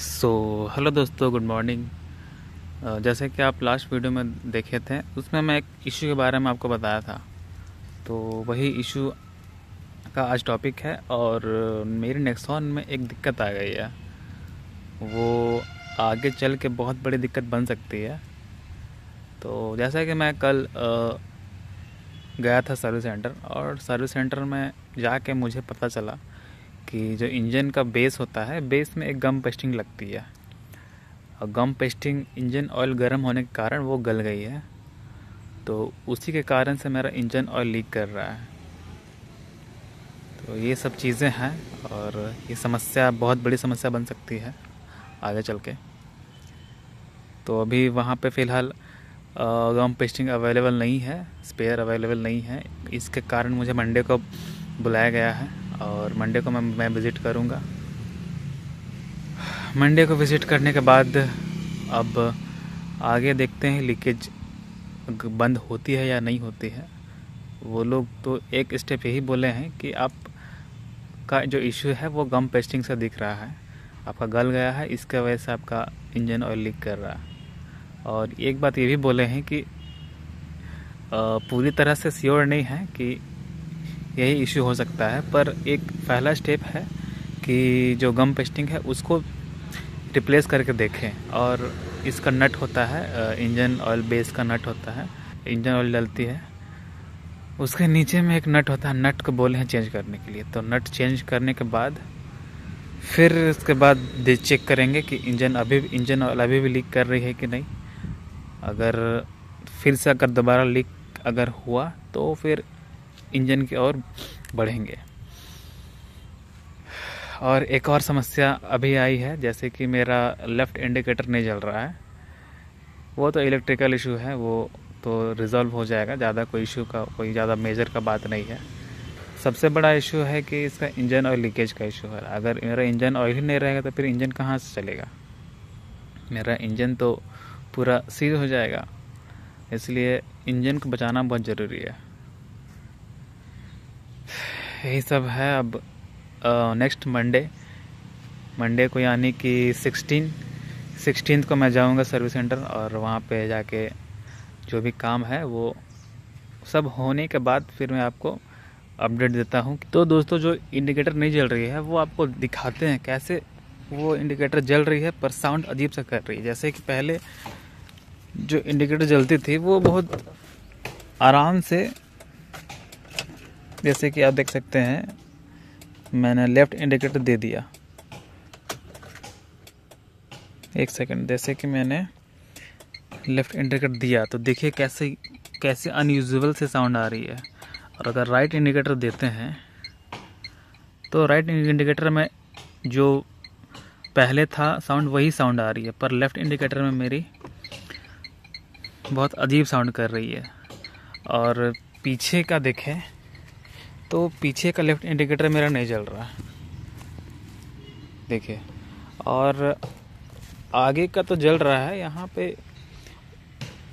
Hello दोस्तों, good morning. जैसे कि आप लास्ट वीडियो में देखे थे, उसमें मैं एक इशू के बारे में आपको बताया था। तो वही इशू का आज टॉपिक है। और मेरी नेक्सॉन में एक दिक्कत आ गई है। वो आगे चल के बहुत बड़ी दिक्कत बन सकती है। तो जैसा कि मैं कल गया था सर्विस सेंटर, और सर्विस सेंटर में जाके मुझे पता चला कि जो इंजन का बेस होता है, बेस में एक गम पेस्टिंग लगती है। और गम पेस्टिंग इंजन ऑयल गर्म होने के कारण वो गल गई है। तो उसी के कारण से मेरा इंजन ऑयल लीक कर रहा है। तो ये सब चीज़ें हैं, और ये समस्या बहुत बड़ी समस्या बन सकती है आगे चल के। तो अभी वहाँ पे फ़िलहाल गम पेस्टिंग अवेलेबल नहीं है, स्पेयर अवेलेबल नहीं है। इसके कारण मुझे मंडे को बुलाया गया है, और मंडे को मैं विज़िट करूँगा। मंडे को विज़िट करने के बाद अब आगे देखते हैं लीकेज बंद होती है या नहीं होती है। वो लोग तो एक स्टेप यही बोले हैं कि आप का जो इशू है वो गम पेस्टिंग से दिख रहा है, आपका गल गया है, इसके वजह से आपका इंजन ऑयल लीक कर रहा है। और एक बात ये भी बोले हैं कि पूरी तरह से श्योर नहीं है कि यही इशू हो सकता है, पर एक पहला स्टेप है कि जो गम पेस्टिंग है उसको रिप्लेस करके देखें। और इसका नट होता है, इंजन ऑयल बेस का नट होता है, इंजन ऑयल डलती है, उसके नीचे में एक नट होता है। नट को बोले हैं चेंज करने के लिए। तो नट चेंज करने के बाद फिर उसके बाद चेक करेंगे कि इंजन ऑयल अभी भी लीक कर रही है कि नहीं। अगर फिर से अगर दोबारा लीक अगर हुआ तो फिर इंजन की ओर बढ़ेंगे। और एक और समस्या अभी आई है, जैसे कि मेरा लेफ़्ट इंडिकेटर नहीं जल रहा है। वो तो इलेक्ट्रिकल इशू है, वो तो रिज़ॉल्व हो जाएगा, ज़्यादा कोई इशू का कोई ज़्यादा मेजर का बात नहीं है। सबसे बड़ा इशू है कि इसका इंजन ऑयल लीकेज का इशू है। अगर मेरा इंजन ऑयल ही नहीं रहेगा तो फिर इंजन कहाँ से चलेगा? मेरा इंजन तो पूरा सीज हो जाएगा। इसलिए इंजन को बचाना बहुत ज़रूरी है। यही सब है। अब नेक्स्ट मंडे को, यानी कि 16 को मैं जाऊंगा सर्विस सेंटर, और वहाँ पे जाके जो भी काम है वो सब होने के बाद फिर मैं आपको अपडेट देता हूँ। तो दोस्तों, जो इंडिकेटर नहीं जल रही है वो आपको दिखाते हैं कैसे वो इंडिकेटर जल रही है, पर साउंड अजीब सा कर रही है। जैसे कि पहले जो इंडिकेटर जलती थी वो बहुत आराम से, जैसे कि आप देख सकते हैं, मैंने लेफ़्ट इंडिकेटर दे दिया, एक सेकंड, जैसे कि मैंने लेफ़्ट इंडिकेटर दिया तो देखिए कैसे अनयूजुअल से साउंड आ रही है। और अगर राइट इंडिकेटर देते हैं तो राइट इंडिकेटर में जो पहले था साउंड वही साउंड आ रही है, पर लेफ़्ट इंडिकेटर में मेरी बहुत अजीब साउंड कर रही है। और पीछे का देखें तो पीछे का लेफ़्ट इंडिकेटर मेरा नहीं जल रहा है, देखिए। और आगे का तो जल रहा है,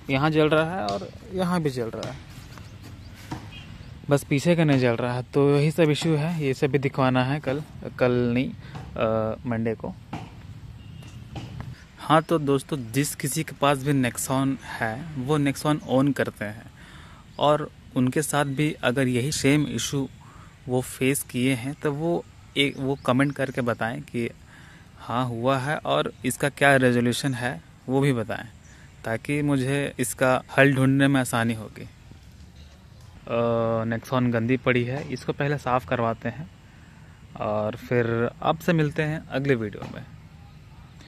यहाँ जल रहा है और यहाँ भी जल रहा है, बस पीछे का नहीं जल रहा है। तो यही सब इशू है, ये सब भी दिखवाना है कल नहीं, मंडे को। हाँ तो दोस्तों, जिस किसी के पास भी नेक्सॉन है वो नेक्सॉन ऑन करते हैं, और उनके साथ भी अगर यही सेम इशू वो फेस किए हैं तो वो कमेंट करके बताएं कि हाँ हुआ है, और इसका क्या रेजोल्यूशन है वो भी बताएं, ताकि मुझे इसका हल ढूंढने में आसानी होगी। नेक्सॉन गंदी पड़ी है, इसको पहले साफ़ करवाते हैं, और फिर आपसे मिलते हैं अगले वीडियो में।